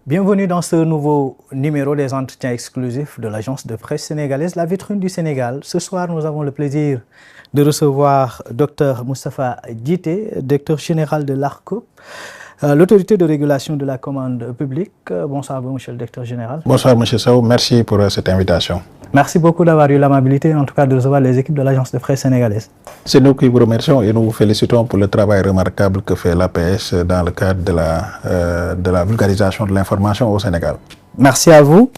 Bienvenue dans ce nouveau numéro des entretiens exclusifs de l'agence de presse sénégalaise, la vitrine du Sénégal. Ce soir, nous avons le plaisir de recevoir Dr Moustapha Djité, directeur général de l'ARCOP, l'autorité de régulation de la commande publique. Bonsoir, monsieur le directeur général. Bonsoir, monsieur Sow. Merci pour cette invitation. Merci beaucoup d'avoir eu l'amabilité, en tout cas, de recevoir les équipes de l'agence de presse sénégalaise. C'est nous qui vous remercions et nous vous félicitons pour le travail remarquable que fait l'APS dans le cadre de la vulgarisation de l'information au Sénégal. Merci à vous.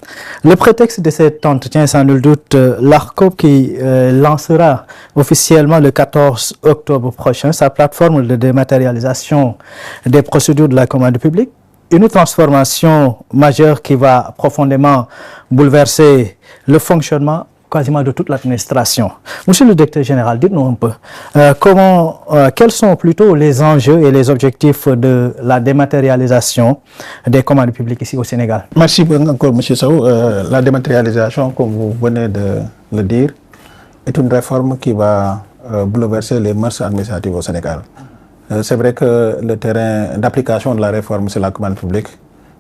Le prétexte de cet entretien, sans nul doute, l'ARCOP qui lancera officiellement le 14 octobre prochain sa plateforme de dématérialisation des procédures de la commande publique. Une transformation majeure qui va profondément bouleverser le fonctionnement quasiment de toute l'administration. Monsieur le directeur général, dites-nous un peu quels sont plutôt les enjeux et les objectifs de la dématérialisation des commandes publiques ici au Sénégal? Merci encore, monsieur Sow. La dématérialisation, comme vous venez de le dire, est une réforme qui va bouleverser les mœurs administratives au Sénégal. C'est vrai que le terrain d'application de la réforme, c'est la commande publique,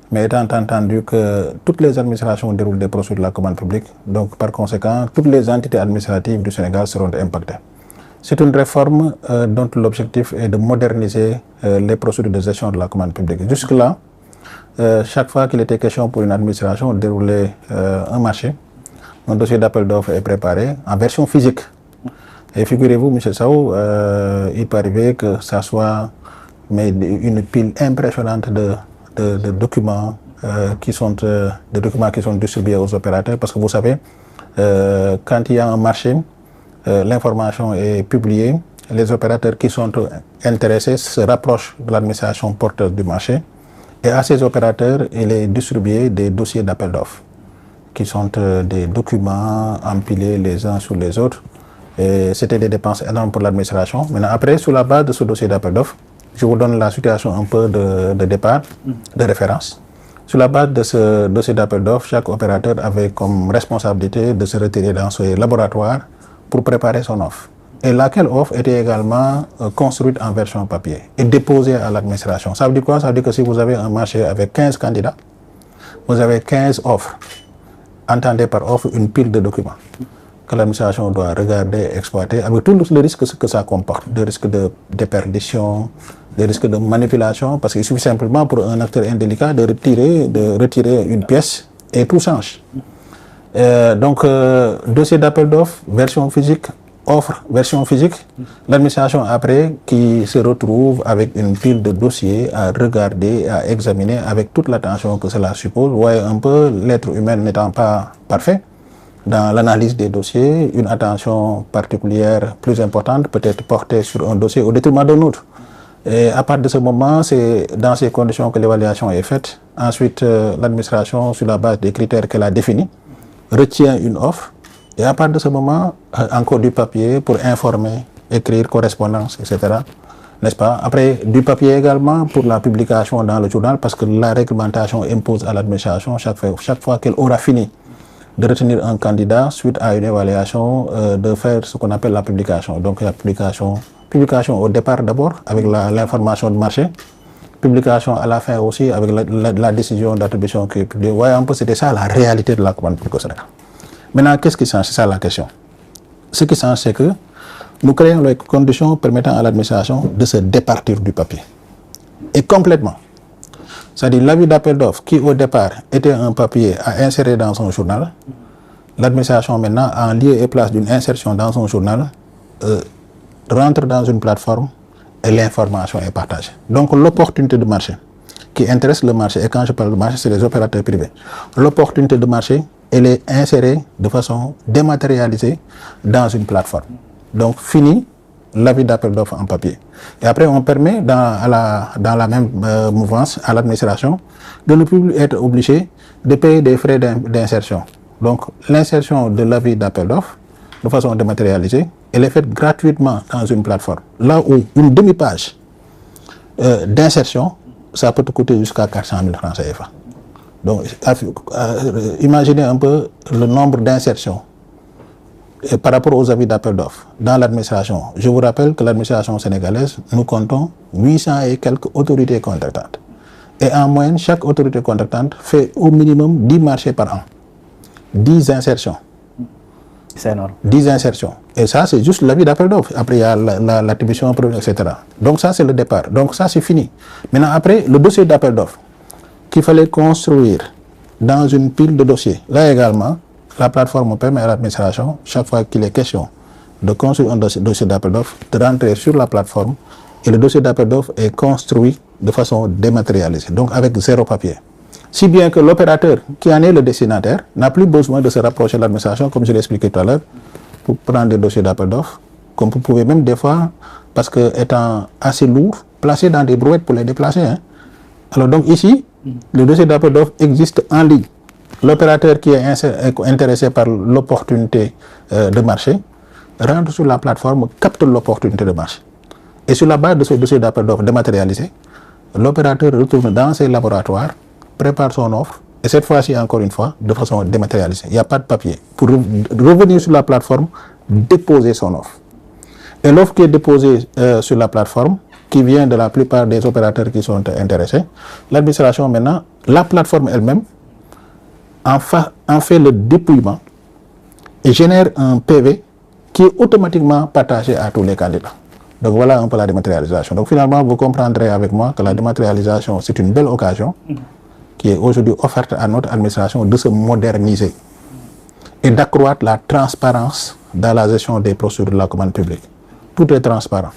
mais étant entendu que toutes les administrations déroulent des procédures de la commande publique, donc par conséquent, toutes les entités administratives du Sénégal seront impactées. C'est une réforme dont l'objectif est de moderniser les procédures de gestion de la commande publique. Jusque-là, chaque fois qu'il était question pour une administration de dérouler un marché, un dossier d'appel d'offres est préparé en version physique. Et figurez-vous, M. Sow, il peut arriver que ça soit une pile impressionnante de documents qui sont distribués aux opérateurs, parce que vous savez, quand il y a un marché, l'information est publiée, les opérateurs qui sont intéressés se rapprochent de l'administration porteuse du marché, et à ces opérateurs, il est distribué des dossiers d'appel d'offres, qui sont des documents empilés les uns sur les autres. Et c'était des dépenses énormes pour l'administration. Maintenant, après, sur la base de ce dossier d'appel d'offres, je vous donne la situation un peu de départ, de référence. Sur la base de ce dossier d'appel d'offres, chaque opérateur avait comme responsabilité de se retirer dans ce laboratoire pour préparer son offre. Et laquelle offre était également construite en version papier et déposée à l'administration. Ça veut dire quoi? Ça veut dire que si vous avez un marché avec 15 candidats, vous avez 15 offres. Entendez par offre une pile de documents que l'administration doit regarder, exploiter, avec tous les risques que ça comporte, des risques de déperdition, des risques de manipulation, parce qu'il suffit simplement pour un acteur indélicat de retirer une pièce et tout change. Donc, dossier d'appel d'offres, version physique, offre, version physique, l'administration après qui se retrouve avec une pile de dossiers à regarder, à examiner avec toute l'attention que cela suppose. Vous voyez un peu, l'être humain n'étant pas parfait, dans l'analyse des dossiers, une attention particulière plus importante peut être portée sur un dossier au détriment d'un autre. Et à partir de ce moment, c'est dans ces conditions que l'évaluation est faite. Ensuite, l'administration, sur la base des critères qu'elle a définis, retient une offre. Et à partir de ce moment, encore du papier pour informer, écrire, correspondance, etc. N'est-ce pas? Après, du papier également pour la publication dans le journal, parce que la réglementation impose à l'administration, chaque fois qu'elle aura fini de retenir un candidat suite à une évaluation, de faire ce qu'on appelle la publication. Donc la publication au départ d'abord avec l'information de marché, publication à la fin aussi avec la décision d'attribution qui est publiée. Vous voyez un peu, c'était ça la réalité de la commande publique au Sénégal. Maintenant, qu'est-ce qui change? C'est ça la question. Ce qui change, c'est que nous créons les conditions permettant à l'administration de se départir du papier. Et complètement. C'est-à-dire l'avis d'appel d'offres qui au départ était un papier à insérer dans son journal, l'administration maintenant en lieu et place d'une insertion dans son journal rentre dans une plateforme et l'information est partagée. Donc l'opportunité de marché qui intéresse le marché, et quand je parle de marché, c'est les opérateurs privés, l'opportunité de marché, elle est insérée de façon dématérialisée dans une plateforme. Donc fini l'avis d'appel d'offres en papier. Et après, on permet dans la même mouvance à l'administration de ne plus être obligé de payer des frais d'insertion. Donc, l'insertion de l'avis d'appel d'offres, de façon dématérialisée, elle est faite gratuitement dans une plateforme. Là où une demi-page d'insertion, ça peut te coûter jusqu'à 400 000 francs CFA. Donc, imaginez un peu le nombre d'insertions par rapport aux avis d'appel d'offres dans l'administration. Je vous rappelle que l'administration sénégalaise, nous comptons 800 et quelques autorités contractantes. Et en moyenne, chaque autorité contractante fait au minimum 10 marchés par an. 10 insertions. C'est énorme. 10 insertions. Et ça, c'est juste l'avis d'appel d'offres. Après, il y a l'attribution, etc. Donc ça, c'est le départ. Donc ça, c'est fini. Maintenant, après, le dossier d'appel d'offres qu'il fallait construire dans une pile de dossiers. Là également, la plateforme permet à l'administration, chaque fois qu'il est question de construire un dossier d'appel d'offres, de rentrer sur la plateforme et le dossier d'appel d'offres est construit de façon dématérialisée, donc avec 0 papier. Si bien que l'opérateur qui en est le destinataire n'a plus besoin de se rapprocher de l'administration, comme je l'ai expliqué tout à l'heure, pour prendre des dossiers d'appel d'offres, comme vous pouvez même des fois, parce que étant assez lourd, placer dans des brouettes pour les déplacer. Hein. Alors donc ici, le dossier d'appel d'offres existe en ligne. L'opérateur qui est intéressé par l'opportunité de marché rentre sur la plateforme, capte l'opportunité de marché. Et sur la base de ce dossier d'appel d'offres dématérialisé, l'opérateur retourne dans ses laboratoires, prépare son offre, et cette fois-ci, encore une fois, de façon dématérialisée. Il n'y a pas de papier. Pour revenir sur la plateforme, déposer son offre. Et l'offre qui est déposée sur la plateforme, qui vient de la plupart des opérateurs qui sont intéressés, l'administration maintenant, la plateforme elle-même, en fait le dépouillement et génère un PV qui est automatiquement partagé à tous les candidats. Donc voilà un peu la dématérialisation. Donc finalement, vous comprendrez avec moi que la dématérialisation, c'est une belle occasion qui est aujourd'hui offerte à notre administration de se moderniser et d'accroître la transparence dans la gestion des procédures de la commande publique. Tout est transparent.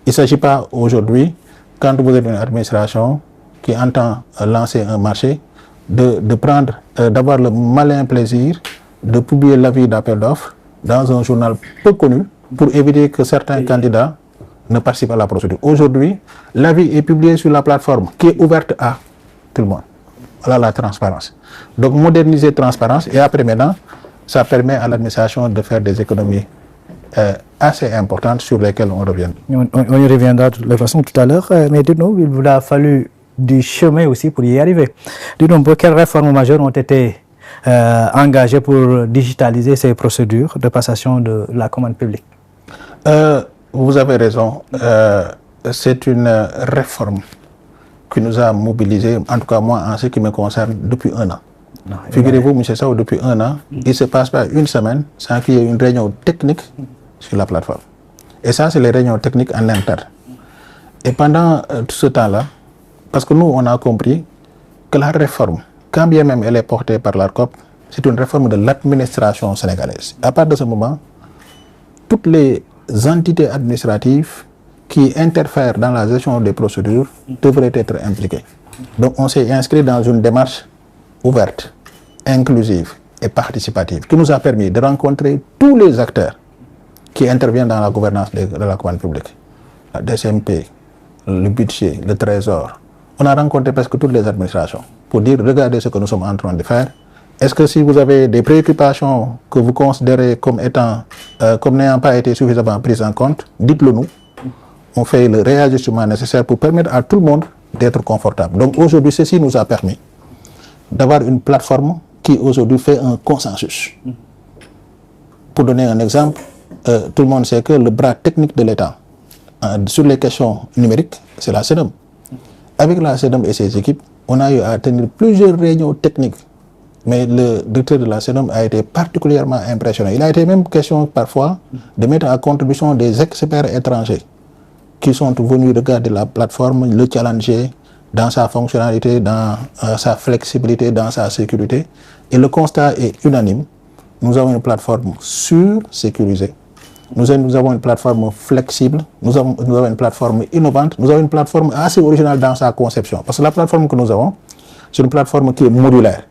Il ne s'agit pas aujourd'hui, quand vous êtes une administration qui entend lancer un marché, d'avoir le malin plaisir de publier l'avis d'appel d'offres dans un journal peu connu pour éviter que certains candidats ne participent à la procédure. Aujourd'hui, l'avis est publié sur la plateforme qui est ouverte à tout le monde. Voilà la transparence. Donc moderniser transparence et après maintenant, ça permet à l'administration de faire des économies assez importantes sur lesquelles on revient. On y reviendra de toute façon tout à l'heure, mais dites-nous, il vous a fallu du chemin aussi pour y arriver. Dites-nous, quelles réformes majeures ont été engagées pour digitaliser ces procédures de passation de la commande publique? Vous avez raison. C'est une réforme qui nous a mobilisés, en tout cas moi, en ce qui me concerne, depuis 1 an. Figurez-vous, M. Sao, depuis 1 an, il ne se passe pas une semaine sans qu'il y ait une réunion technique sur la plateforme. Et ça, c'est les réunions techniques en interne. Et pendant tout ce temps-là, parce que nous, on a compris que la réforme, quand bien même elle est portée par l'ARCOP, c'est une réforme de l'administration sénégalaise. À partir de ce moment, toutes les entités administratives qui interfèrent dans la gestion des procédures devraient être impliquées. Donc on s'est inscrit dans une démarche ouverte, inclusive et participative qui nous a permis de rencontrer tous les acteurs qui interviennent dans la gouvernance de la commande publique. La DCMP, le budget, le trésor. On a rencontré presque toutes les administrations pour dire regardez ce que nous sommes en train de faire. Est-ce que si vous avez des préoccupations que vous considérez comme n'ayant pas été suffisamment prises en compte, dites-le nous. On fait le réajustement nécessaire pour permettre à tout le monde d'être confortable. Donc aujourd'hui, ceci nous a permis d'avoir une plateforme qui aujourd'hui fait un consensus. Pour donner un exemple, tout le monde sait que le bras technique de l'État sur les questions numériques, c'est la CEDEM. Avec la CEDEM et ses équipes, on a eu à tenir plusieurs réunions techniques. Mais le directeur de la CEDEM a été particulièrement impressionné. Il a été même question parfois de mettre à contribution des experts étrangers qui sont venus regarder la plateforme, le challenger dans sa fonctionnalité, dans sa flexibilité, dans sa sécurité. Et le constat est unanime. Nous avons une plateforme sûre, sécurisée. Nous avons une plateforme flexible, nous avons une plateforme innovante, nous avons une plateforme assez originale dans sa conception. Parce que la plateforme que nous avons, c'est une plateforme qui est modulaire.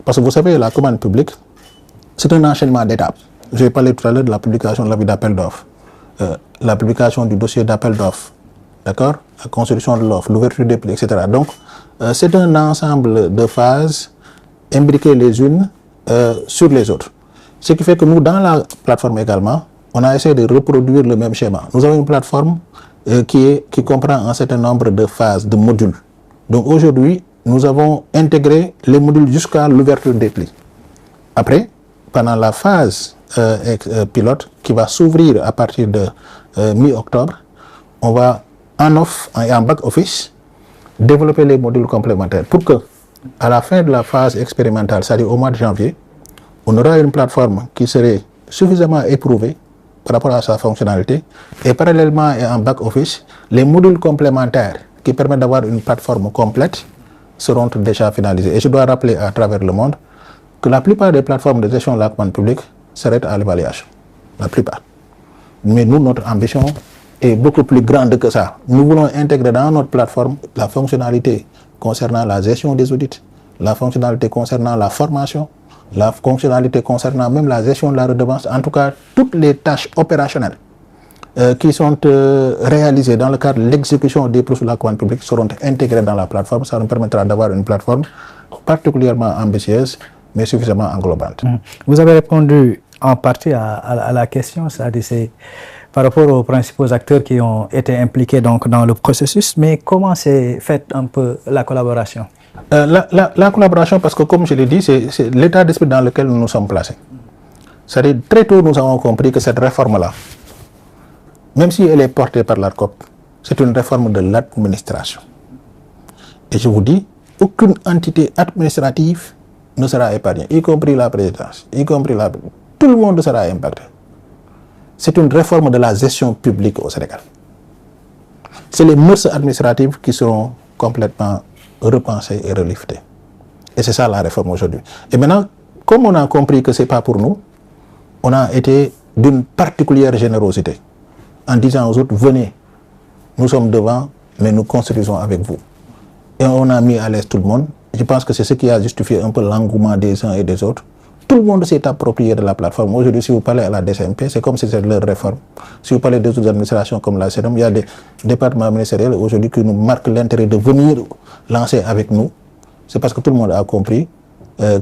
Parce que vous savez, la commande publique, c'est un enchaînement d'étapes. J'ai parlé tout à l'heure de la publication de l'avis d'appel d'offres, la publication du dossier d'appel d'offres, d'accord, la construction de l'offre, l'ouverture des prix, etc. Donc, c'est un ensemble de phases imbriquées les unes sur les autres. Ce qui fait que nous, dans la plateforme également, on a essayé de reproduire le même schéma. Nous avons une plateforme qui comprend un certain nombre de phases, de modules. Donc aujourd'hui, nous avons intégré les modules jusqu'à l'ouverture des plis. Après, pendant la phase pilote qui va s'ouvrir à partir de mi-octobre, on va en off et en back office développer les modules complémentaires pour que, à la fin de la phase expérimentale, c'est-à-dire au mois de janvier, on aura une plateforme qui serait suffisamment éprouvée par rapport à sa fonctionnalité et parallèlement et en back-office, les modules complémentaires qui permettent d'avoir une plateforme complète seront déjà finalisés. Et je dois rappeler à travers le monde que la plupart des plateformes de gestion de la commande publique s'arrêtent à l'évaluation. La plupart. Mais nous, notre ambition est beaucoup plus grande que ça. Nous voulons intégrer dans notre plateforme la fonctionnalité concernant la gestion des audits, la fonctionnalité concernant la formation, la fonctionnalité concernant même la gestion de la redevance, en tout cas toutes les tâches opérationnelles qui sont réalisées dans le cadre de l'exécution des processus de la commande publique seront intégrées dans la plateforme. Ça nous permettra d'avoir une plateforme particulièrement ambitieuse, mais suffisamment englobante. Vous avez répondu en partie à la question, c'est-à-dire c'est par rapport aux principaux acteurs qui ont été impliqués donc, dans le processus, mais comment s'est faite un peu la collaboration? La collaboration, parce que comme je l'ai dit, c'est l'état d'esprit dans lequel nous nous sommes placés. C'est-à-dire très tôt nous avons compris que cette réforme-là, même si elle est portée par l'ARCOP, c'est une réforme de l'administration. Et je vous dis, aucune entité administrative ne sera épargnée, y compris la présidence, y compris tout le monde sera impacté. C'est une réforme de la gestion publique au Sénégal. C'est les mœurs administratives qui seront complètement repensées et reliftées. Et c'est ça la réforme aujourd'hui. Et maintenant, comme on a compris que ce n'est pas pour nous, on a été d'une particulière générosité en disant aux autres, venez, nous sommes devant, mais nous construisons avec vous. Et on a mis à l'aise tout le monde. Je pense que c'est ce qui a justifié un peu l'engouement des uns et des autres. Tout le monde s'est approprié de la plateforme. Aujourd'hui, si vous parlez à la DCMP, c'est comme si c'était leur réforme. Si vous parlez des autres administrations comme la CEREM, il y a des départements ministériels aujourd'hui qui nous marquent l'intérêt de venir lancer avec nous. C'est parce que tout le monde a compris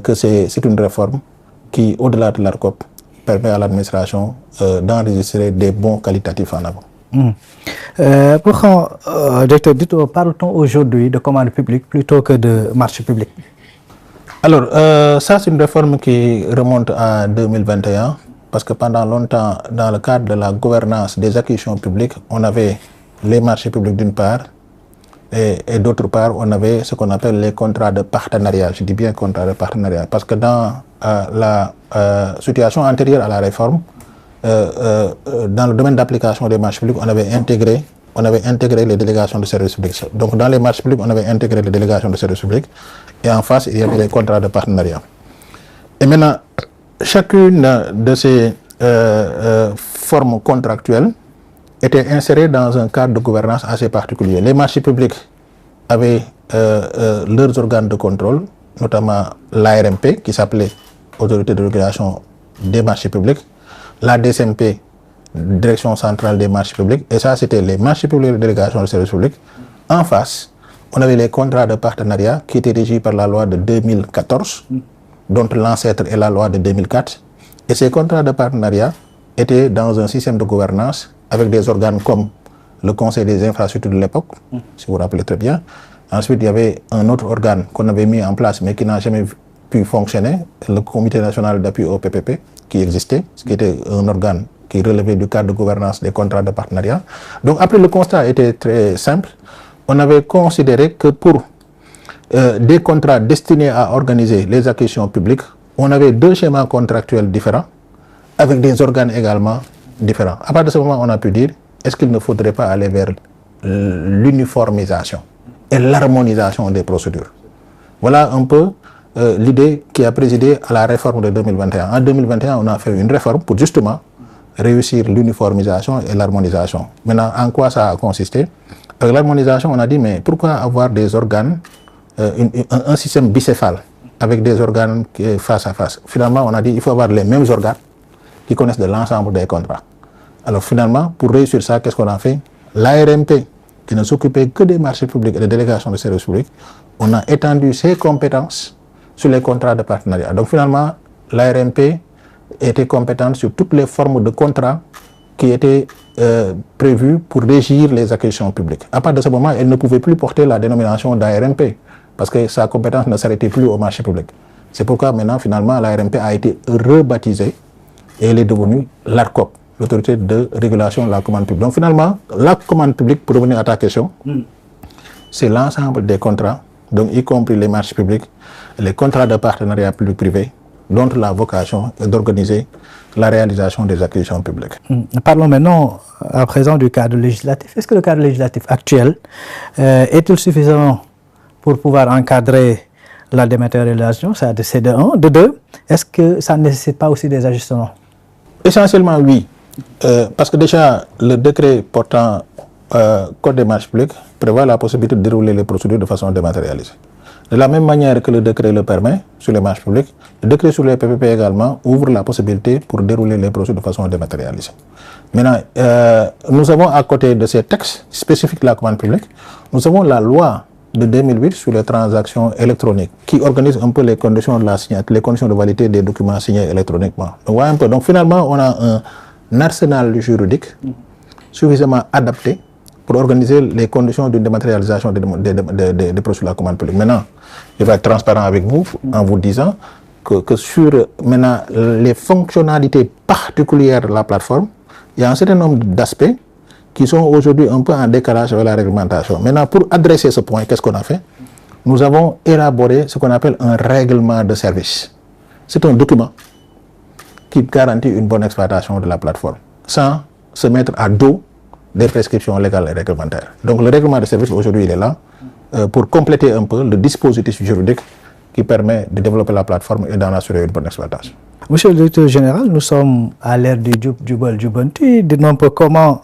que c'est une réforme qui, au-delà de l'ARCOP, permet à l'administration d'enregistrer des bons qualitatifs en avant. Pourquoi, directeur, parle-t-on aujourd'hui de commande publique plutôt que de marché public? Alors, ça c'est une réforme qui remonte à 2021, parce que pendant longtemps, dans le cadre de la gouvernance des acquisitions publiques, on avait les marchés publics d'une part, et d'autre part, on avait ce qu'on appelle les contrats de partenariat. Je dis bien contrats de partenariat, parce que dans la situation antérieure à la réforme, dans le domaine d'application des marchés publics, on avait intégré les délégations de services publics. Donc dans les marchés publics, on avait intégré les délégations de services publics et en face, il y avait les contrats de partenariat. Et maintenant, chacune de ces formes contractuelles était insérée dans un cadre de gouvernance assez particulier. Les marchés publics avaient leurs organes de contrôle, notamment l'ARMP, qui s'appelait Autorité de régulation des marchés publics, la DCMP, Direction centrale des marchés publics, et ça c'était les marchés publics de délégation de services publics. En face, on avait les contrats de partenariat qui étaient régis par la loi de 2014, dont l'ancêtre est la loi de 2004. Et ces contrats de partenariat étaient dans un système de gouvernance avec des organes comme le Conseil des infrastructures de l'époque, si vous vous rappelez très bien. Ensuite, il y avait un autre organe qu'on avait mis en place mais qui n'a jamais pu fonctionner, le Comité national d'appui au PPP, qui existait, ce qui était un organe qui relevait du cadre de gouvernance des contrats de partenariat. Donc après, le constat était très simple. On avait considéré que pour des contrats destinés à organiser les acquisitions publiques, on avait deux schémas contractuels différents, avec des organes également différents. À partir de ce moment, on a pu dire, est-ce qu'il ne faudrait pas aller vers l'uniformisation et l'harmonisation des procédures? Voilà un peu l'idée qui a présidé à la réforme de 2021. En 2021, on a fait une réforme pour justement réussir l'uniformisation et l'harmonisation. Maintenant, en quoi ça a consisté? Avec l'harmonisation, on a dit, mais pourquoi avoir des organes, un système bicéphale, avec des organes face à face? Finalement, on a dit, il faut avoir les mêmes organes qui connaissent de l'ensemble des contrats. Alors finalement, pour réussir ça, qu'est-ce qu'on a fait? L'ARMP, qui ne s'occupait que des marchés publics et des délégations de services publics, on a étendu ses compétences sur les contrats de partenariat. Donc finalement, l'ARMP était compétente sur toutes les formes de contrats qui étaient prévues pour régir les acquisitions publiques. À partir de ce moment, elle ne pouvait plus porter la dénomination d'ARMP parce que sa compétence ne s'arrêtait plus au marché public. C'est pourquoi maintenant, finalement, l'ARMP a été rebaptisée et elle est devenue l'ARCOP, l'autorité de régulation de la commande publique. Donc finalement, la commande publique, pour revenir à ta question, c'est l'ensemble des contrats, donc y compris les marchés publics, les contrats de partenariat public-privé, dont la vocation est d'organiser la réalisation des acquisitions publiques. Parlons maintenant à présent du cadre législatif. Est-ce que le cadre législatif actuel est-il suffisant pour pouvoir encadrer la dématérialisation? C'est de un. De deux, est-ce que ça ne nécessite pas aussi des ajustements? Essentiellement, oui. Parce que déjà, le décret portant Code des marchés publics prévoit la possibilité de dérouler les procédures de façon dématérialisée. De la même manière que le décret le permet sur les marchés publics, le décret sur les PPP également ouvre la possibilité pour dérouler les procédures de façon dématérialisée. Maintenant, nous avons à côté de ces textes spécifiques de la commande publique, nous avons la loi de 2008 sur les transactions électroniques qui organise un peu les conditions de la signature, les conditions de validité des documents signés électroniquement. Donc, un peu. Donc finalement, on a un arsenal juridique suffisamment adapté pour organiser les conditions d'une dématérialisation des procédures de la commande publique. Maintenant, je vais être transparent avec vous en vous disant que sur maintenant les fonctionnalités particulières de la plateforme, il y a un certain nombre d'aspects qui sont aujourd'hui un peu en décalage avec la réglementation. Maintenant, pour adresser ce point, qu'est-ce qu'on a fait? Nous avons élaboré ce qu'on appelle un règlement de service. C'est un document qui garantit une bonne exploitation de la plateforme, sans se mettre à dos des prescriptions légales et réglementaires. Donc le règlement de service aujourd'hui il est là pour compléter un peu le dispositif juridique qui permet de développer la plateforme et d'en assurer une bonne exploitation. Monsieur le directeur général, nous sommes à l'ère du Jubal Jubanti. Dites-nous un peu comment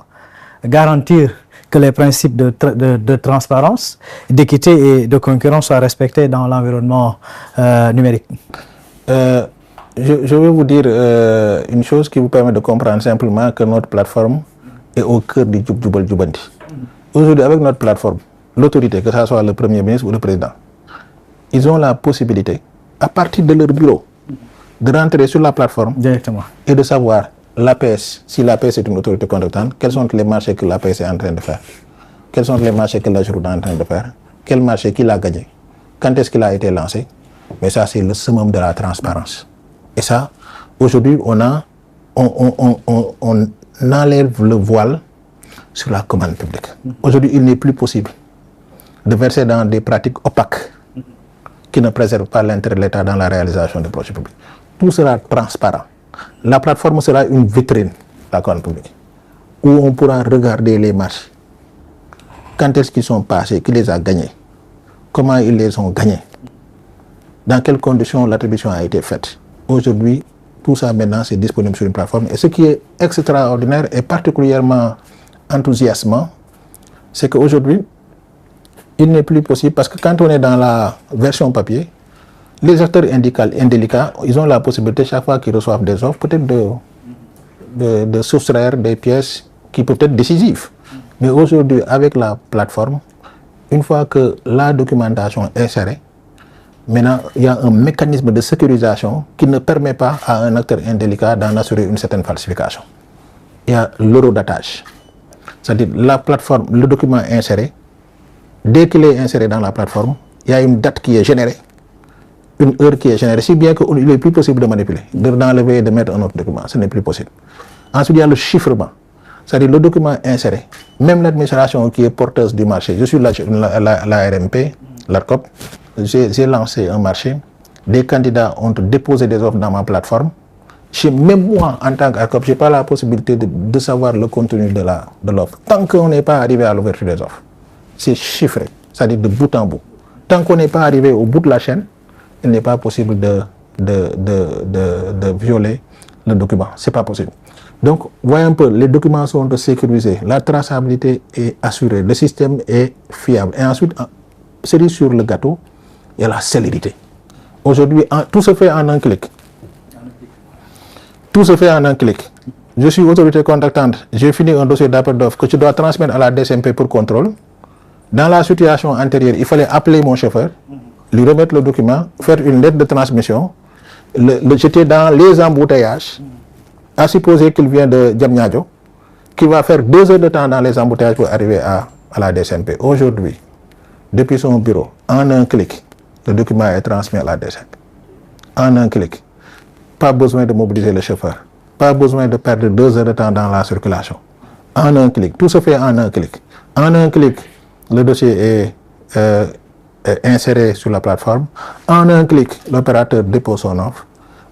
garantir que les principes de transparence, d'équité et de concurrence soient respectés dans l'environnement numérique. Je vais vous dire une chose qui vous permet de comprendre simplement que notre plateforme est au cœur du Jubal Jubanti. Aujourd'hui, avec notre plateforme, l'autorité, que ce soit le Premier ministre ou le Président, ils ont la possibilité, à partir de leur bureau, de rentrer sur la plateforme directement et de savoir l'APS, si l'APS est une autorité contractante, quels sont les marchés que l'APS est en train de faire, quels sont les marchés que l'AGEROUTE est en train de faire, quel marché qu'il a gagné, quand est-ce qu'il a été lancé. Mais ça, c'est le summum de la transparence. Et ça, aujourd'hui, on enlève le voile sur la commande publique. Aujourd'hui, il n'est plus possible de verser dans des pratiques opaques qui ne préservent pas l'intérêt de l'État dans la réalisation des projets publics. Tout sera transparent. La plateforme sera une vitrine de la commande publique où on pourra regarder les marchés. Quand est-ce qu'ils sont passés, qui les a gagnés, comment ils les ont gagnés, dans quelles conditions l'attribution a été faite. Aujourd'hui, tout ça maintenant c'est disponible sur une plateforme. Et ce qui est extraordinaire et particulièrement enthousiasmant, c'est qu'aujourd'hui, il n'est plus possible, parce que quand on est dans la version papier, les acteurs indélicats, ils ont la possibilité, chaque fois qu'ils reçoivent des offres, peut-être de soustraire des pièces qui peuvent être décisives. Mais aujourd'hui, avec la plateforme, une fois que la documentation est serrée, maintenant, il y a un mécanisme de sécurisation qui ne permet pas à un acteur indélicat d'en assurer une certaine falsification. Il y a l'horodatage. C'est-à-dire, la plateforme, le document est inséré. Dès qu'il est inséré dans la plateforme, il y a une date qui est générée, une heure qui est générée, si bien qu'il n'est plus possible de manipuler, d'enlever et de mettre un autre document. Ce n'est plus possible. Ensuite, il y a le chiffrement. C'est-à-dire, le document inséré, même l'administration qui est porteuse du marché, je suis la RMP, l'ARCOP, j'ai lancé un marché, des candidats ont déposé des offres dans ma plateforme. Même moi, en tant qu'ARCOP, je n'ai pas la possibilité de savoir le contenu de l'offre, tant qu'on n'est pas arrivé à l'ouverture des offres. C'est chiffré, c'est-à-dire de bout en bout. Tant qu'on n'est pas arrivé au bout de la chaîne, il n'est pas possible de violer le document. Ce n'est pas possible. Donc, voyez un peu, les documents sont sécurisés, la traçabilité est assurée, le système est fiable. Et ensuite, cerise sur le gâteau, il y a la célérité. Aujourd'hui, tout se fait en un clic. Tout se fait en un clic. Je suis autorité contractante, j'ai fini un dossier d'appel d'offres que je dois transmettre à la DCMP pour contrôle. Dans la situation antérieure, il fallait appeler mon chauffeur, lui remettre le document, faire une lettre de transmission, le jeter dans les embouteillages, à supposer qu'il vient de Diamniadio, qui va faire 2 heures de temps dans les embouteillages pour arriver à la DCMP. Aujourd'hui, depuis son bureau, en un clic, le document est transmis à la DCMP. En un clic. Pas besoin de mobiliser le chauffeur. Pas besoin de perdre 2 heures de temps dans la circulation. En un clic. Tout se fait en un clic. En un clic, le dossier inséré sur la plateforme. En un clic, l'opérateur dépose son offre.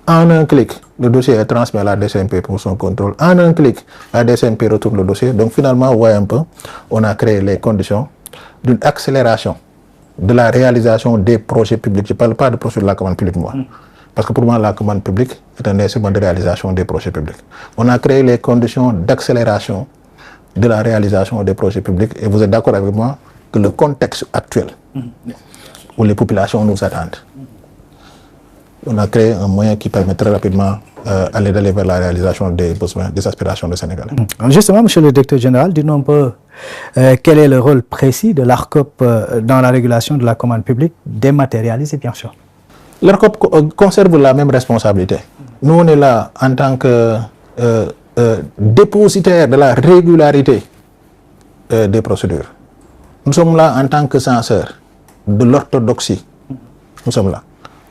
En un clic, le dossier est transmis à la DCMP pour son contrôle. En un clic, la DCMP retourne le dossier. Donc finalement, vous voyez un peu, on a créé les conditions d'une accélération de la réalisation des projets publics. Je ne parle pas de procédure de la commande publique, moi. Parce que pour moi, la commande publique est un instrument de réalisation des projets publics. On a créé les conditions d'accélération de la réalisation des projets publics. Et vous êtes d'accord avec moi que le contexte actuel, où les populations nous attendent, on a créé un moyen qui permet très rapidement d'aller vers la réalisation des besoins, des aspirations des Sénégalais. Justement, monsieur le directeur général, dis-nous un peu quel est le rôle précis de l'ARCOP dans la régulation de la commande publique dématérialisée, bien sûr. L'ARCOP conserve la même responsabilité. Nous, on est là en tant que dépositaire de la régularité des procédures. Nous sommes là en tant que censeurs de l'orthodoxie. Nous sommes là.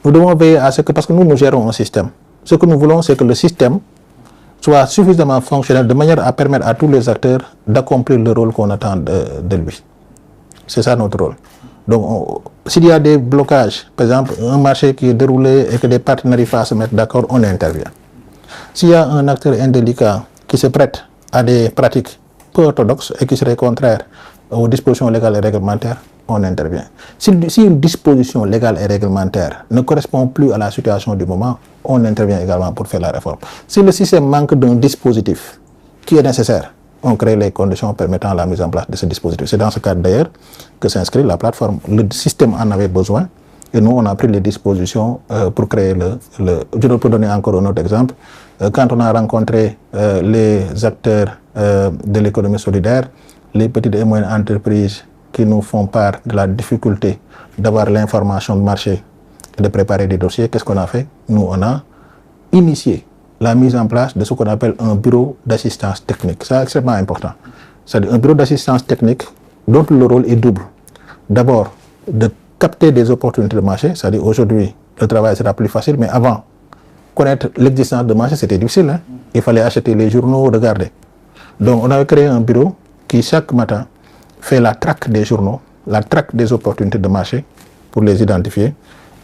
Nous devons veiller à ce que, parce que nous gérons un système, ce que nous voulons, c'est que le système soit suffisamment fonctionnel de manière à permettre à tous les acteurs d'accomplir le rôle qu'on attend de lui. C'est ça notre rôle. Donc, s'il y a des blocages, par exemple, un marché qui est déroulé et que des partenaires y fassent se mettre d'accord, on intervient. S'il y a un acteur indélicat qui se prête à des pratiques peu orthodoxes et qui serait contraire aux dispositions légales et réglementaires, on intervient. Si une disposition légale et réglementaire ne correspond plus à la situation du moment, on intervient également pour faire la réforme. Si le système manque d'un dispositif qui est nécessaire, on crée les conditions permettant la mise en place de ce dispositif. C'est dans ce cadre d'ailleurs que s'inscrit la plateforme. Le système en avait besoin et nous, on a pris les dispositions pour créer Je peux donner encore un autre exemple. Quand on a rencontré les acteurs de l'économie solidaire, les petites et moyennes entreprises qui nous font part de la difficulté d'avoir l'information de marché et de préparer des dossiers, qu'est-ce qu'on a fait? Nous, on a initié la mise en place de ce qu'on appelle un bureau d'assistance technique. C'est extrêmement important. C'est-à-dire un bureau d'assistance technique dont le rôle est double. D'abord, de capter des opportunités de marché, c'est-à-dire aujourd'hui, le travail sera plus facile, mais avant, connaître l'existence de marché, c'était difficile. Hein? Il fallait acheter les journaux, regarder. Donc, on avait créé un bureau qui, chaque matin, fait la traque des journaux, la traque des opportunités de marché pour les identifier.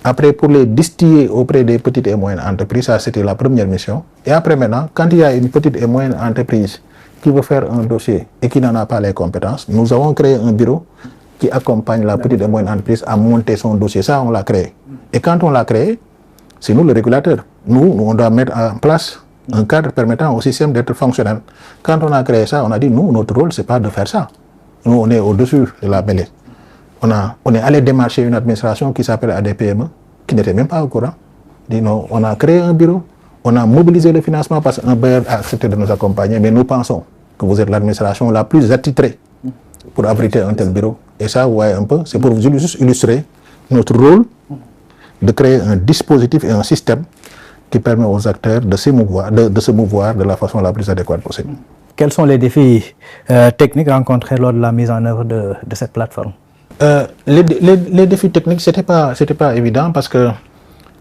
Après, pour les distiller auprès des petites et moyennes entreprises, ça c'était la première mission. Et après maintenant, quand il y a une petite et moyenne entreprise qui veut faire un dossier et qui n'en a pas les compétences, nous avons créé un bureau qui accompagne la petite et moyenne entreprise à monter son dossier. Ça, on l'a créé. Et quand on l'a créé, c'est nous le régulateur. Nous, on doit mettre en place un cadre permettant au système d'être fonctionnel. Quand on a créé ça, on a dit, nous, notre rôle, c'est pas de faire ça. Nous, on est au-dessus de la mêlée. On est allé démarcher une administration qui s'appelle ADPME, qui n'était même pas au courant. Non, on a créé un bureau, on a mobilisé le financement parce qu'un bailleur a accepté de nous accompagner, mais nous pensons que vous êtes l'administration la plus attitrée pour abriter un tel bureau. Et ça, vous voyez un peu, c'est pour vous juste illustrer notre rôle de créer un dispositif et un système qui permet aux acteurs de se mouvoir de la façon la plus adéquate possible. Quels sont les défis techniques rencontrés lors de la mise en œuvre de cette plateforme? Les défis techniques, c'était pas évident parce que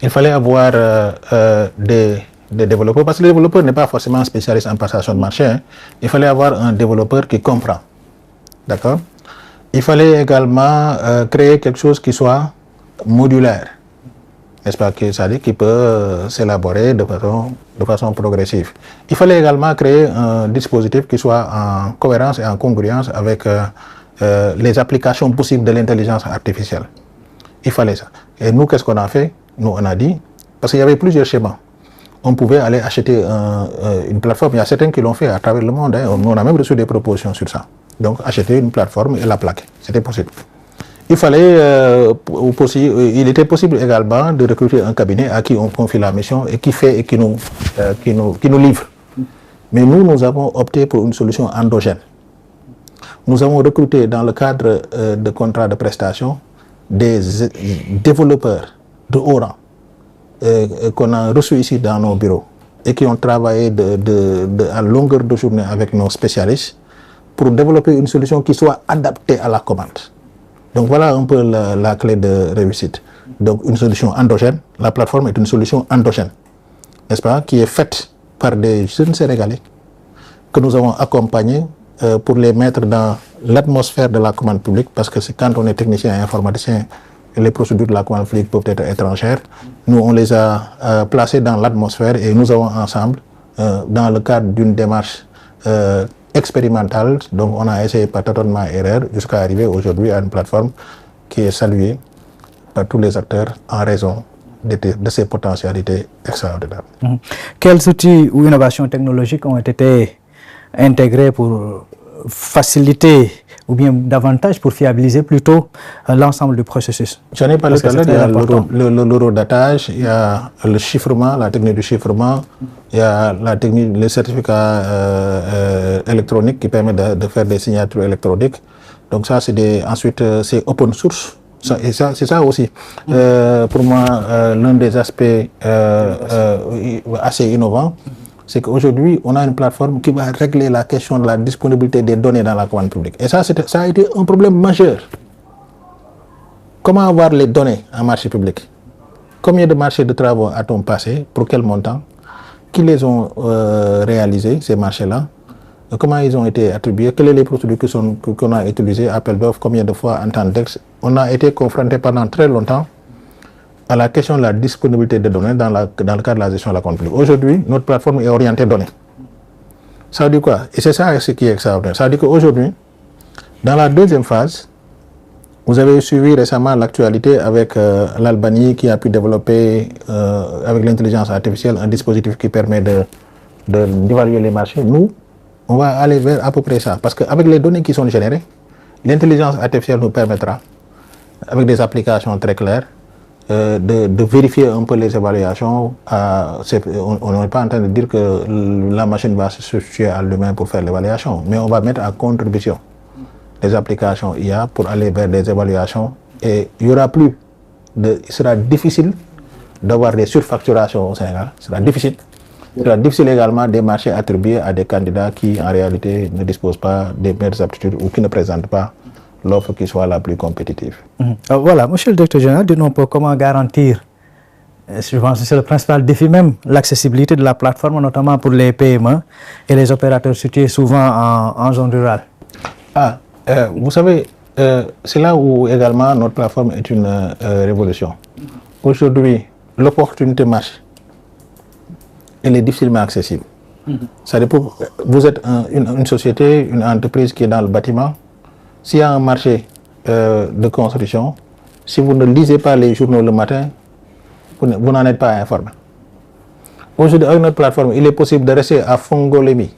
il fallait avoir des développeurs, parce que le développeur n'est pas forcément spécialiste en passation de marché. Hein. Il fallait avoir un développeur qui comprend. D'accord? Il fallait également créer quelque chose qui soit modulaire, n'est-ce pas, c'est-à-dire qui peut s'élaborer de façon progressive. Il fallait également créer un dispositif qui soit en cohérence et en congruence avec les applications possibles de l'intelligence artificielle. Il fallait ça. Et nous, qu'est-ce qu'on a fait? Nous, on a dit, parce qu'il y avait plusieurs schémas. On pouvait aller acheter une plateforme. Il y a certains qui l'ont fait à travers le monde. Hein. On a même reçu des propositions sur ça. Donc, acheter une plateforme et la plaquer. C'était possible. Il était possible également de recruter un cabinet à qui on confie la mission et qui fait et qui nous livre. Mais nous avons opté pour une solution endogène. Nous avons recruté dans le cadre de contrats de prestation des développeurs de haut rang qu'on a reçus ici dans nos bureaux et qui ont travaillé à longueur de journée avec nos spécialistes pour développer une solution qui soit adaptée à la commande. Donc voilà un peu la clé de réussite. Donc une solution endogène, la plateforme est une solution endogène, n'est-ce pas, qui est faite par des jeunes Sénégalais que nous avons accompagnés pour les mettre dans l'atmosphère de la commande publique, parce que c'est quand on est technicien et informaticien, les procédures de la commande publique peuvent être étrangères. Nous, on les a placés dans l'atmosphère et nous avons ensemble, dans le cadre d'une démarche expérimentale, donc on a essayé par tâtonnement et erreur jusqu'à arriver aujourd'hui à une plateforme qui est saluée par tous les acteurs en raison de ses potentialités extraordinaires. Quels outils ou innovations technologiques ont été intégrés pour faciliter ou bien davantage pour fiabiliser plutôt l'ensemble du processus? J'en ai parlé tout à l'heure, il y a l'eurodatage, il y a le chiffrement, la technique du chiffrement, il y a la technique, le certificat électronique qui permet de faire des signatures électroniques. Donc ça, ensuite, c'est open source. Et ça, c'est ça aussi, pour moi, l'un des aspects assez innovants, c'est qu'aujourd'hui, on a une plateforme qui va régler la question de la disponibilité des données dans la commande publique. Et ça, ça a été un problème majeur. Comment avoir les données en marché public? Combien de marchés de travaux a-t-on passé? Pour quel montant? Qui les ont réalisés, ces marchés-là? Comment ils ont été attribués? Quelles sont les procédures qu'on a utilisées? Appel d'offres, combien de fois en temps d'ex? On a été confronté pendant très longtemps à la question de la disponibilité des données dans le cadre de la gestion de la commande publique. Aujourd'hui, notre plateforme est orientée données. Ça veut dire quoi? Et c'est ça ce qui est extraordinaire. Ça veut dire qu'aujourd'hui, dans la deuxième phase, vous avez suivi récemment l'actualité avec l'Albanie qui a pu développer, avec l'intelligence artificielle, un dispositif qui permet d'évaluer les marchés. Nous, on va aller vers à peu près ça. Parce qu'avec les données qui sont générées, l'intelligence artificielle nous permettra, avec des applications très claires, de vérifier un peu les évaluations. On n'est pas en train de dire que la machine va se substituer à l'humain pour faire l'évaluation, mais on va mettre en contribution les applications IA pour aller vers des évaluations. Et il y aura plus il sera difficile d'avoir des surfacturations au Sénégal. Ce sera difficile. Il sera difficile également des marchés attribués à des candidats qui, en réalité, ne disposent pas des meilleures aptitudes ou qui ne présentent pas l'offre qui soit la plus compétitive. Voilà, monsieur le directeur général, dites-nous un peu comment garantir, je pense que c'est le principal défi même, l'accessibilité de la plateforme, notamment pour les PME et les opérateurs situés souvent en zone rurale. Vous savez, c'est là où également notre plateforme est une révolution. Aujourd'hui, l'opportunité marche. Elle est difficilement accessible. Vous êtes une société, une entreprise qui est dans le bâtiment. S'il y a un marché de construction, si vous ne lisez pas les journaux le matin, vous n'en êtes pas informé. Aujourd'hui, avec notre plateforme, il est possible de rester à Fongolemi,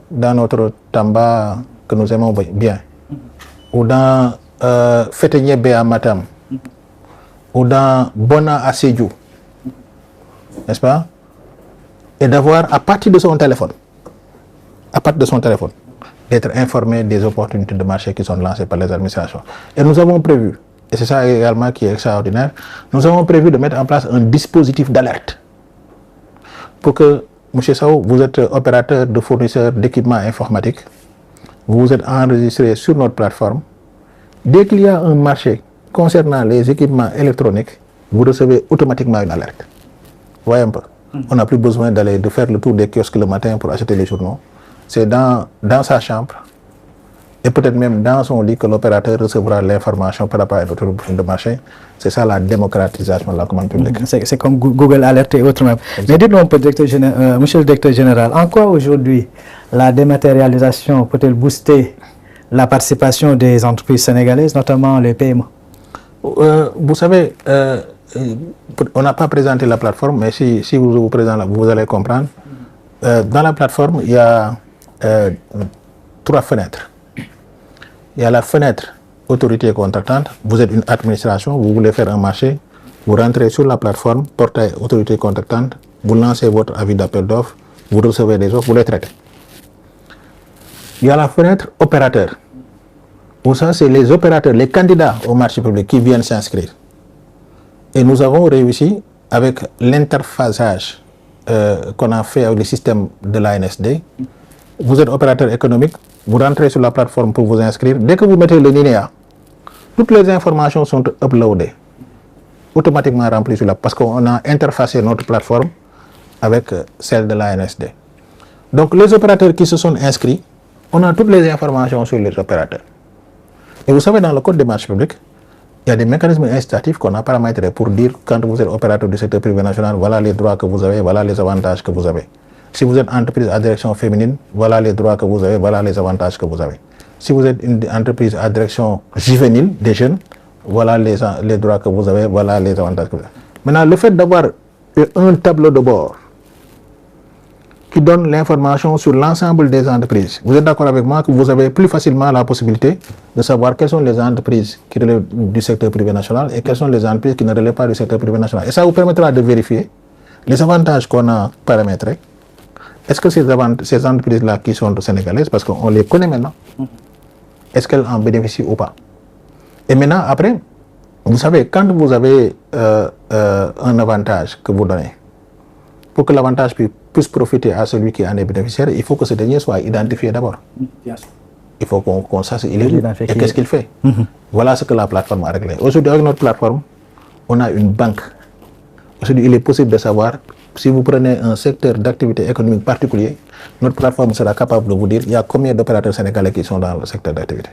dans notre Tamba que nous aimons bien, ou dans Fetenyebe à Matam, ou dans Bona à Sédhiou, n'est-ce pas? Et d'avoir, à partir de son téléphone, d'être informé des opportunités de marché qui sont lancées par les administrations. Et nous avons prévu, et c'est ça également qui est extraordinaire, nous avons prévu de mettre en place un dispositif d'alerte pour que, M. Sao, vous êtes opérateur de fournisseur d'équipements informatiques, vous êtes enregistré sur notre plateforme. Dès qu'il y a un marché concernant les équipements électroniques, vous recevez automatiquement une alerte. Voyez un peu. On n'a plus besoin de faire le tour des kiosques le matin pour acheter les journaux. C'est dans sa chambre et peut-être même dans son lit que l'opérateur recevra l'information par rapport à notre de marché. C'est ça la démocratisation de la commande publique. C'est comme Google Alert et autres même. Mais dites-nous un peu, monsieur le directeur général, en quoi aujourd'hui la dématérialisation peut-elle booster la participation des entreprises sénégalaises, notamment les PME? Vous savez, on n'a pas présenté la plateforme, mais si vous présentez, vous allez comprendre. Dans la plateforme, il y a 3 fenêtres. Il y a la fenêtre autorité contractante. Vous êtes une administration, vous voulez faire un marché, vous rentrez sur la plateforme, portail autorité contractante, vous lancez votre avis d'appel d'offres, vous recevez des offres, vous les traitez. Il y a la fenêtre opérateur. Pour ça, c'est les opérateurs, les candidats au marché public qui viennent s'inscrire. Et nous avons réussi avec l'interfaçage qu'on a fait avec le système de l'ANSD. Vous êtes opérateur économique, vous rentrez sur la plateforme pour vous inscrire. Dès que vous mettez le NINEA, toutes les informations sont uploadées, automatiquement remplies sur parce qu'on a interfacé notre plateforme avec celle de l'ANSD. Donc les opérateurs qui se sont inscrits on a toutes les informations sur les opérateurs. Et vous savez, dans le code des marchés publics, il y a des mécanismes incitatifs qu'on a paramétrés pour dire quand vous êtes opérateur du secteur privé national, voilà les droits que vous avez, voilà les avantages que vous avez. Si vous êtes entreprise à direction féminine, voilà les droits que vous avez, voilà les avantages que vous avez. Si vous êtes une entreprise à direction juvénile des jeunes, voilà les droits que vous avez, voilà les avantages que vous avez. Maintenant, le fait d'avoir un tableau de bord qui donne l'information sur l'ensemble des entreprises. Vous êtes d'accord avec moi que vous avez plus facilement la possibilité de savoir quelles sont les entreprises qui relèvent du secteur privé national et quelles sont les entreprises qui ne relèvent pas du secteur privé national. Et ça vous permettra de vérifier les avantages qu'on a paramétrés. Est-ce que ces entreprises-là qui sont sénégalaises, parce qu'on les connaît maintenant, est-ce qu'elles en bénéficient ou pas? Et maintenant, après, vous savez, quand vous avez un avantage que vous donnez, pour que l'avantage puisse profiter à celui qui en est bénéficiaire, il faut que ce dernier soit identifié d'abord. Il faut qu'on sache il est où et qu'est-ce qu'il fait. Voilà ce que la plateforme a réglé. Aujourd'hui, avec notre plateforme, on a une banque. Aujourd'hui, il est possible de savoir, si vous prenez un secteur d'activité économique particulier, notre plateforme sera capable de vous dire il y a combien d'opérateurs sénégalais qui sont dans le secteur d'activité.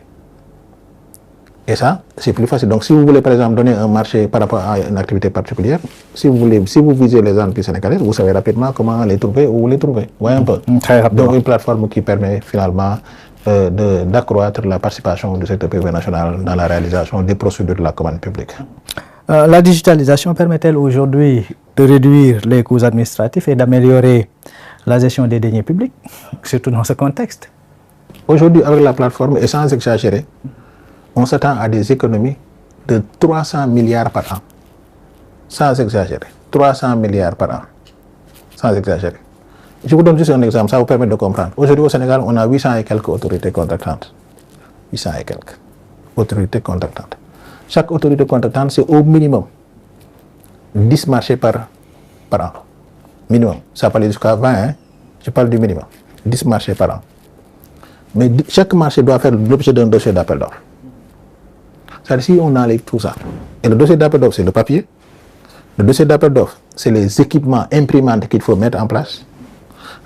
Et ça, c'est plus facile. Donc, si vous voulez, par exemple, donner un marché par rapport à une activité particulière, si vous visez les entreprises sénégalaises, vous savez rapidement comment les trouver ou les trouver. Vous voyez un peu. Très rapidement. Donc, une plateforme qui permet finalement d'accroître la participation du secteur privé national dans la réalisation des procédures de la commande publique. La digitalisation permet-elle aujourd'hui de réduire les coûts administratifs et d'améliorer la gestion des deniers publics, surtout dans ce contexte? Aujourd'hui, avec la plateforme, et sans exagérer, on s'attend à des économies de 300 milliards par an. Sans exagérer. 300 milliards par an. Sans exagérer. Je vous donne juste un exemple, ça vous permet de comprendre. Aujourd'hui au Sénégal, on a 800 et quelques autorités contractantes. 800 et quelques autorités contractantes. Chaque autorité contractante, c'est au minimum 10 marchés par an. Minimum. Ça peut aller jusqu'à 20, hein? Je parle du minimum. 10 marchés par an. Mais chaque marché doit faire l'objet d'un dossier d'appel d'offres. C'est-à-dire si on enlève tout ça, et le dossier d'appel d'offres, c'est le papier. Le dossier d'appel d'offres, c'est les équipements imprimantes qu'il faut mettre en place.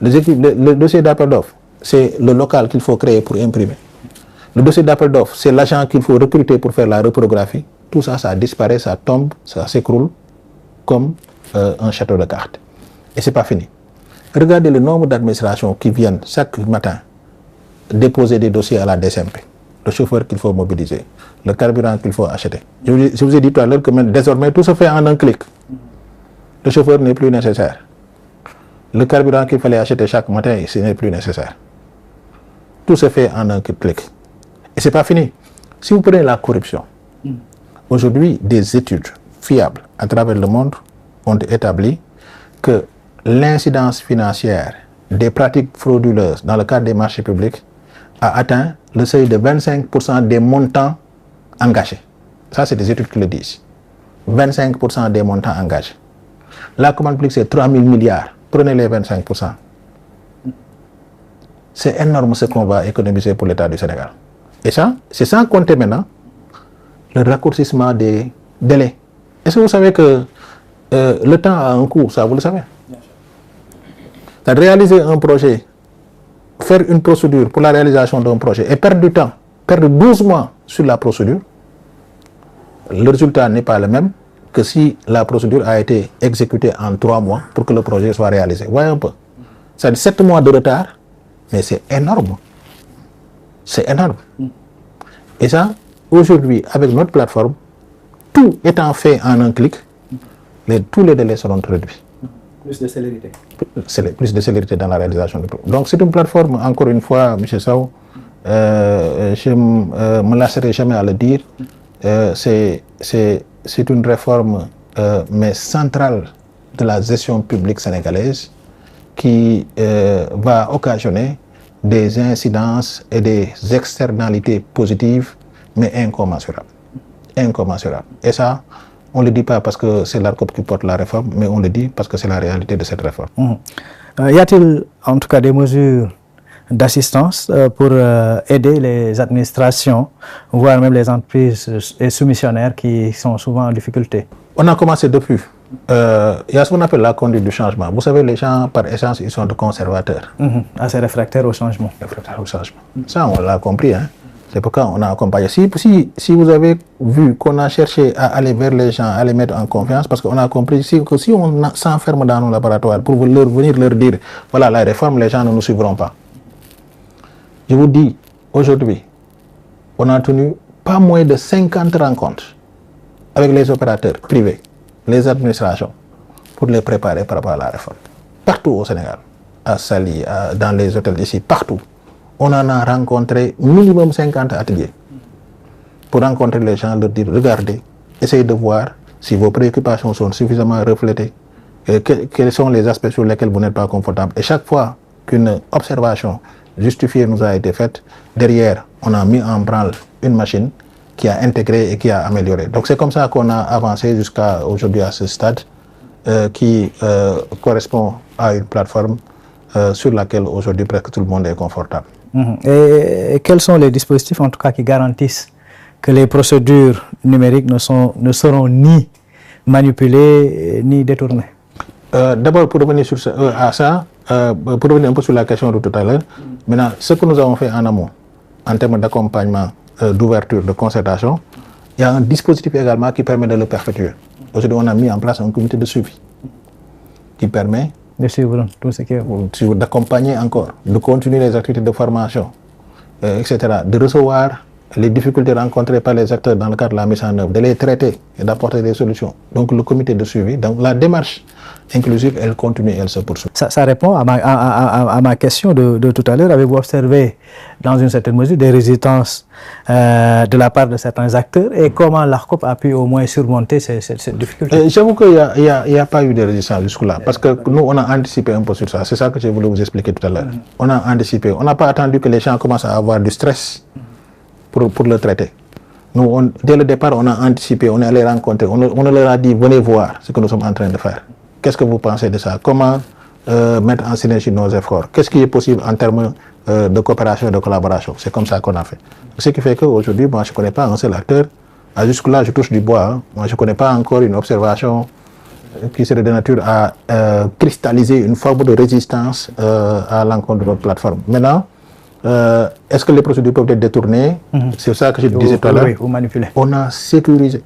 Le dossier d'appel d'offres, c'est le local qu'il faut créer pour imprimer. Le dossier d'appel d'offres, c'est l'agent qu'il faut recruter pour faire la reprographie. Tout ça, ça disparaît, ça tombe, ça s'écroule comme un château de cartes. Et ce n'est pas fini. Regardez le nombre d'administrations qui viennent chaque matin déposer des dossiers à la DCMP. Le chauffeur qu'il faut mobiliser, le carburant qu'il faut acheter. Je vous ai dit tout à l'heure que désormais tout se fait en un clic. Le chauffeur n'est plus nécessaire. Le carburant qu'il fallait acheter chaque matin, ce n'est plus nécessaire. Tout se fait en un clic. Et ce n'est pas fini. Si vous prenez la corruption, aujourd'hui, des études fiables à travers le monde ont établi que l'incidence financière des pratiques frauduleuses dans le cadre des marchés publics a atteint le seuil de 25% des montants engagés. Ça, c'est des études qui le disent. 25% des montants engagés. La commande publique, c'est 3 000 milliards. Prenez les 25%. C'est énorme ce qu'on va économiser pour l'État du Sénégal. Et ça, c'est sans compter maintenant le raccourcissement des délais. Est-ce que vous savez que le temps a un coût? Ça, vous le savez. Réaliser un projet, faire une procédure pour la réalisation d'un projet et perdre du temps, perdre 12 mois sur la procédure, le résultat n'est pas le même que si la procédure a été exécutée en 3 mois pour que le projet soit réalisé. Voyez un peu. C'est 7 mois de retard, mais c'est énorme. C'est énorme. Et ça, aujourd'hui, avec notre plateforme, tout étant fait en un clic, tous les délais seront réduits. Plus de célérité. Plus de célérité dans la réalisation du projet. Donc c'est une plateforme, encore une fois, M. Sow, je ne me lasserai jamais à le dire, c'est une réforme mais centrale de la gestion publique sénégalaise qui va occasionner des incidences et des externalités positives mais incommensurables. Incommensurables. Et ça, on ne le dit pas parce que c'est l'ARCOP qui porte la réforme, mais on le dit parce que c'est la réalité de cette réforme. Y a-t-il en tout cas des mesures d'assistance pour aider les administrations, voire même les entreprises et soumissionnaires qui sont souvent en difficulté? On a commencé depuis il y a ce qu'on appelle la conduite du changement. Vous savez, les gens, par essence, ils sont de conservateurs. Assez réfractaires au changement. Réfractaires au changement. Ça, on l'a compris. Hein. C'est pourquoi on a accompagné. Si vous avez vu qu'on a cherché à aller vers les gens, à les mettre en confiance, parce qu'on a compris que si on s'enferme dans nos laboratoires pour venir leur dire, voilà, la réforme, les gens ne nous suivront pas. Je vous dis, aujourd'hui, on a tenu pas moins de 50 rencontres avec les opérateurs privés, les administrations, pour les préparer par rapport à la réforme. Partout au Sénégal, à Saly, dans les hôtels ici, partout. On en a rencontré minimum 50 ateliers pour rencontrer les gens, leur dire, regardez, essayez de voir si vos préoccupations sont suffisamment reflétées, quels sont les aspects sur lesquels vous n'êtes pas confortable. Et chaque fois qu'une observation justifiée nous a été faite, derrière, on a mis en branle une machine qui a intégré et qui a amélioré. Donc c'est comme ça qu'on a avancé jusqu'à aujourd'hui à ce stade qui correspond à une plateforme sur laquelle aujourd'hui presque tout le monde est confortable. Et quels sont les dispositifs en tout cas qui garantissent que les procédures numériques ne seront ni manipulées ni détournées? D'abord pour revenir sur pour revenir un peu sur la question de tout à l'heure, maintenant ce que nous avons fait en amont en termes d'accompagnement, d'ouverture, de concertation, il y a un dispositif également qui permet de le perpétuer. Aujourd'hui, on a mis en place un comité de suivi qui permet de suivre tout ce qui est... d'accompagner encore, de continuer les activités de formation, etc., de recevoir les difficultés rencontrées par les acteurs dans le cadre de la mise en œuvre, de les traiter et d'apporter des solutions. Donc le comité de suivi, donc la démarche inclusive, elle continue, elle se poursuit. Ça répond à ma question de tout à l'heure. Avez-vous observé dans une certaine mesure des résistances de la part de certains acteurs et comment l'ARCOP a pu au moins surmonter cette difficulté? J'avoue qu'il n'y a pas eu de résistance jusque-là parce que nous, on a anticipé un peu sur ça. C'est ça que je voulais vous expliquer tout à l'heure. On a anticipé. On n'a pas attendu que les gens commencent à avoir du stress pour le traiter. Nous, dès le départ, on a anticipé, on est allé rencontrer, on leur a dit, venez voir ce que nous sommes en train de faire. Qu'est-ce que vous pensez de ça? Comment mettre en synergie nos efforts? Qu'est-ce qui est possible en termes de coopération et de collaboration? C'est comme ça qu'on a fait. Ce qui fait qu'aujourd'hui, moi, je ne connais pas un seul acteur. Jusque-là, je touche du bois. Hein. Moi, je ne connais pas encore une observation qui serait de nature à cristalliser une forme de résistance à l'encontre de notre plateforme. Maintenant, est-ce que les procédures peuvent être détournées? C'est ça que je disais tout à l'heure. Oui, ou manipulées. On a sécurisé.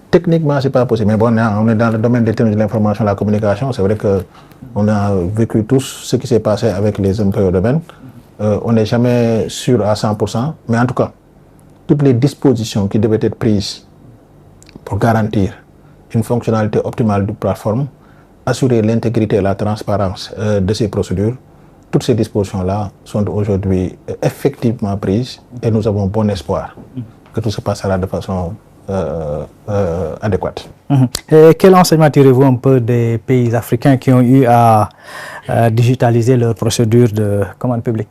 Techniquement, ce n'est pas possible. Mais bon, on est dans le domaine des technologies de l'information et de la communication. C'est vrai qu'on a vécu tous ce qui s'est passé avec les employés au domaine. On n'est jamais sûr à 100%. Mais en tout cas, toutes les dispositions qui devaient être prises pour garantir une fonctionnalité optimale de plateforme, assurer l'intégrité et la transparence de ces procédures, toutes ces dispositions-là sont aujourd'hui effectivement prises et nous avons bon espoir que tout se passera de façon adéquate. Et quel enseignement tirez-vous un peu des pays africains qui ont eu à digitaliser leurs procédures de commande publique?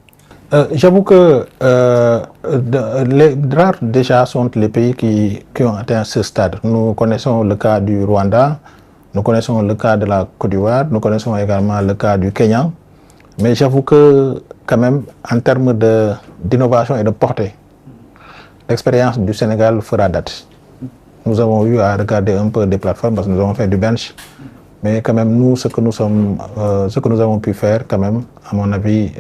J'avoue que les rares déjà sont les pays qui ont atteint ce stade. Nous connaissons le cas du Rwanda, nous connaissons le cas de la Côte d'Ivoire, nous connaissons également le cas du Kenya. Mais j'avoue que quand même, en termes d'innovation et de portée, l'expérience du Sénégal fera date. Nous avons eu à regarder un peu des plateformes parce que nous avons fait du bench. Mais quand même, nous, ce que nous avons pu faire, quand même, à mon avis,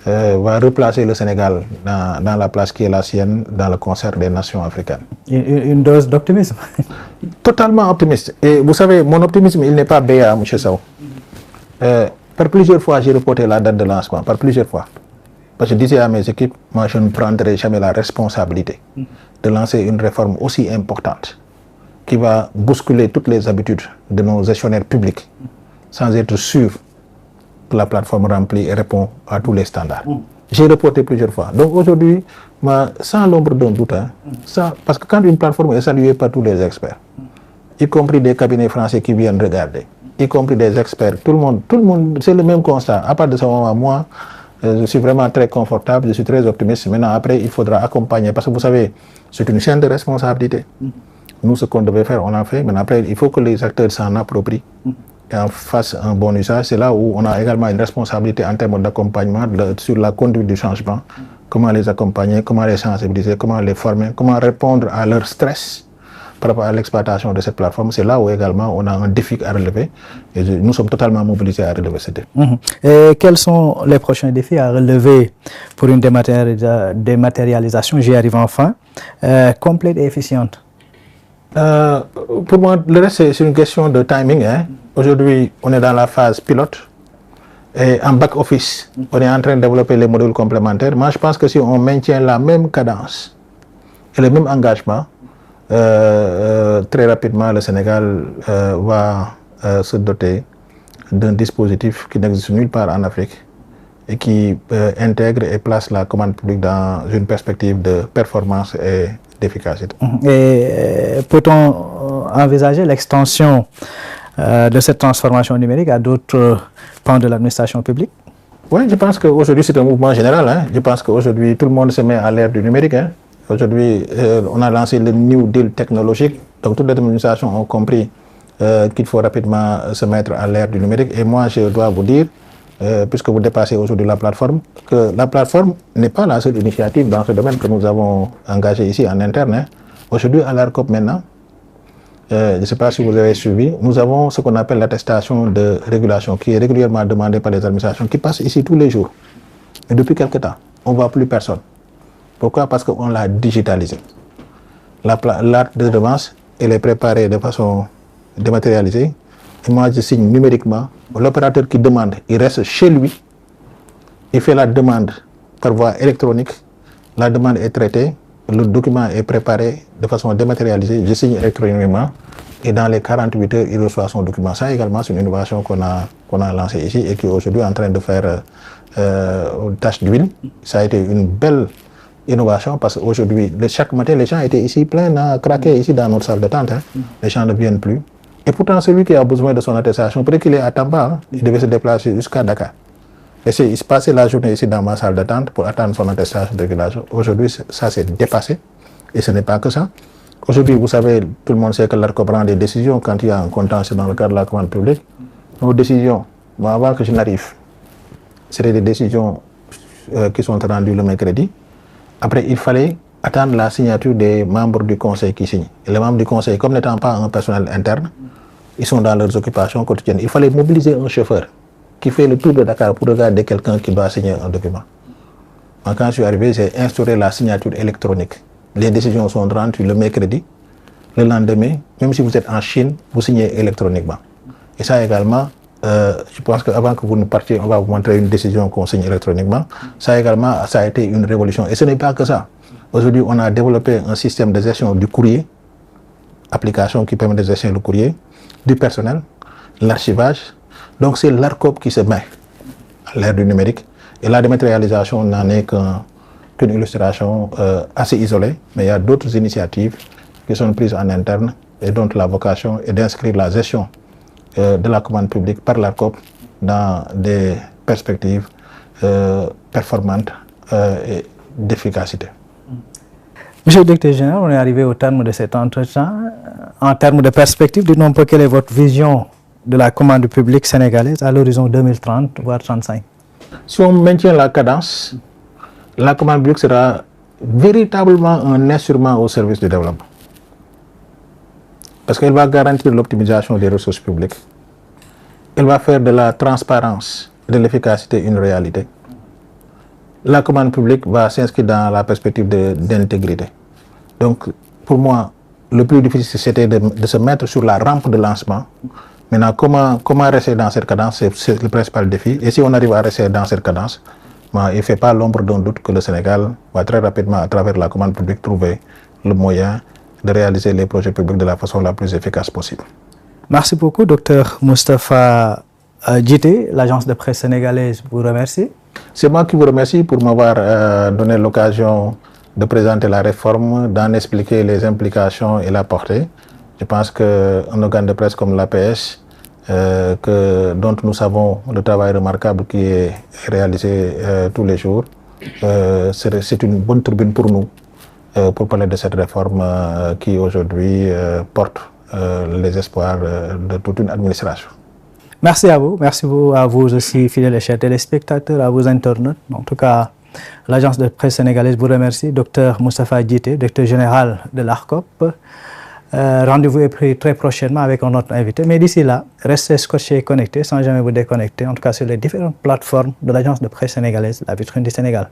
va replacer le Sénégal dans la place qui est la sienne dans le concert des nations africaines. Une dose d'optimisme. Totalement optimiste. Et vous savez, mon optimisme, il n'est pas béat, M. Sow. Par plusieurs fois, j'ai reporté la date de lancement, par plusieurs fois. Parce que je disais à mes équipes, moi je ne prendrai jamais la responsabilité de lancer une réforme aussi importante qui va bousculer toutes les habitudes de nos gestionnaires publics sans être sûr que la plateforme remplit et répond à tous les standards. J'ai reporté plusieurs fois. Donc aujourd'hui, sans l'ombre d'un doute, parce que quand une plateforme est saluée par tous les experts, y compris des cabinets français qui viennent regarder, y compris des experts, tout le monde, c'est le même constat. À part de ce moment, moi, je suis vraiment très confortable, je suis très optimiste. Maintenant, après, il faudra accompagner, parce que vous savez, c'est une chaîne de responsabilité. Nous, ce qu'on devait faire, on l'a fait. Maintenant, après, il faut que les acteurs s'en approprient et en fassent un bon usage. C'est là où on a également une responsabilité en termes d'accompagnement sur la conduite du changement. Comment les accompagner, comment les sensibiliser, comment les former, comment répondre à leur stress, par rapport à l'exploitation de cette plateforme, c'est là où également on a un défi à relever et nous sommes totalement mobilisés à relever ce défi. Et quels sont les prochains défis à relever pour une dématérialisation, j'y arrive enfin, complète et efficiente? Pour moi, le reste, c'est une question de timing. Hein. Aujourd'hui, on est dans la phase pilote. Et en back-office, on est en train de développer les modules complémentaires. Moi, je pense que si on maintient la même cadence et le même engagement, très rapidement, le Sénégal va se doter d'un dispositif qui n'existe nulle part en Afrique et qui intègre et place la commande publique dans une perspective de performance et d'efficacité. Et peut-on envisager l'extension de cette transformation numérique à d'autres pans de l'administration publique? Oui, je pense qu'aujourd'hui c'est un mouvement général. Hein. Je pense qu'aujourd'hui tout le monde se met à l'ère du numérique. Hein. Aujourd'hui, on a lancé le New Deal technologique. Donc toutes les administrations ont compris qu'il faut rapidement se mettre à l'ère du numérique. Et moi, je dois vous dire, puisque vous dépassez aujourd'hui la plateforme, que la plateforme n'est pas la seule initiative dans ce domaine que nous avons engagé ici en interne. Hein. Aujourd'hui, à l'ARCOP maintenant, je ne sais pas si vous avez suivi, nous avons ce qu'on appelle l'attestation de régulation qui est régulièrement demandée par les administrations qui passent ici tous les jours. Et depuis quelque temps, on ne voit plus personne. Pourquoi? Parce qu'on l'a digitalisé. L'acte de redevance, elle est préparée de façon dématérialisée. Et moi, je signe numériquement. L'opérateur qui demande, il reste chez lui. Il fait la demande par voie électronique. La demande est traitée. Le document est préparé de façon dématérialisée. Je signe électroniquement. Et dans les 48 heures, il reçoit son document. Ça également, c'est une innovation qu'on a lancée ici et qui est aujourd'hui en train de faire tâche d'huile. Ça a été une belle innovation parce qu'aujourd'hui, chaque matin, les gens étaient ici pleins à craquer ici dans notre salle de tente. Hein. Les gens ne viennent plus. Et pourtant, celui qui a besoin de son attestation, peut-être qu'il est à Tamba, hein, il devait se déplacer jusqu'à Dakar. Et il se passait la journée ici dans ma salle d'attente pour attendre son attestation de régulation. Aujourd'hui, ça s'est dépassé. Et ce n'est pas que ça. Aujourd'hui, vous savez, tout le monde sait que l'ARCOP prend des décisions quand il y a un contentieux dans le cadre de la commande publique. Nos décisions, avant que je n'arrive, c'était des décisions qui sont rendues le mercredi. Après, il fallait attendre la signature des membres du conseil qui signent. Et les membres du conseil, comme n'étant pas un personnel interne, ils sont dans leurs occupations quotidiennes. Il fallait mobiliser un chauffeur qui fait le tour de Dakar pour regarder quelqu'un qui doit signer un document. Quand je suis arrivé, j'ai instauré la signature électronique. Les décisions sont rendues le mercredi. Le lendemain, même si vous êtes en Chine, vous signez électroniquement. Et ça également, je pense qu'avant que vous ne partiez, on va vous montrer une décision qu'on signe électroniquement. Ça également, ça a été une révolution. Et ce n'est pas que ça. Aujourd'hui, on a développé un système de gestion du courrier, application qui permet de gestion du courrier, du personnel, l'archivage. Donc c'est l'ARCOP qui se met à l'ère du numérique. Et la dématérialisation n'en est qu'une illustration assez isolée, mais il y a d'autres initiatives qui sont prises en interne et dont la vocation est d'inscrire la gestion de la commande publique par l'ARCOP dans des perspectives performantes et d'efficacité. Monsieur le directeur général, on est arrivé au terme de cet entretien. En termes de perspective, dites-nous un peu quelle est votre vision de la commande publique sénégalaise à l'horizon 2030, voire 2035. Si on maintient la cadence, la commande publique sera véritablement un instrument au service du développement. Parce qu'elle va garantir l'optimisation des ressources publiques. Elle va faire de la transparence et de l'efficacité une réalité. La commande publique va s'inscrire dans la perspective d'intégrité. Donc, pour moi, le plus difficile, c'était de se mettre sur la rampe de lancement. Maintenant, comment rester dans cette cadence, c'est le principal défi. Et si on arrive à rester dans cette cadence, il ne fait pas l'ombre d'un doute que le Sénégal va très rapidement, à travers la commande publique, trouver le moyen de réaliser les projets publics de la façon la plus efficace possible. Merci beaucoup, Dr Moustapha Djité. L'agence de presse sénégalaise vous remercie. C'est moi qui vous remercie pour m'avoir donné l'occasion de présenter la réforme, d'en expliquer les implications et la portée. Je pense qu'un organe de presse comme l'APS, dont nous savons le travail remarquable qui est réalisé tous les jours, c'est une bonne tribune pour nous, pour parler de cette réforme qui aujourd'hui porte les espoirs de toute une administration. Merci à vous aussi, fidèles et chers téléspectateurs, à vos internautes. En tout cas, l'agence de presse sénégalaise vous remercie. Dr Moustapha Djité, directeur général de l'ARCOP. Rendez-vous est pris très prochainement avec un autre invité. Mais d'ici là, restez scotchés et connectés sans jamais vous déconnecter. En tout cas, sur les différentes plateformes de l'agence de presse sénégalaise, La Vitrine du Sénégal.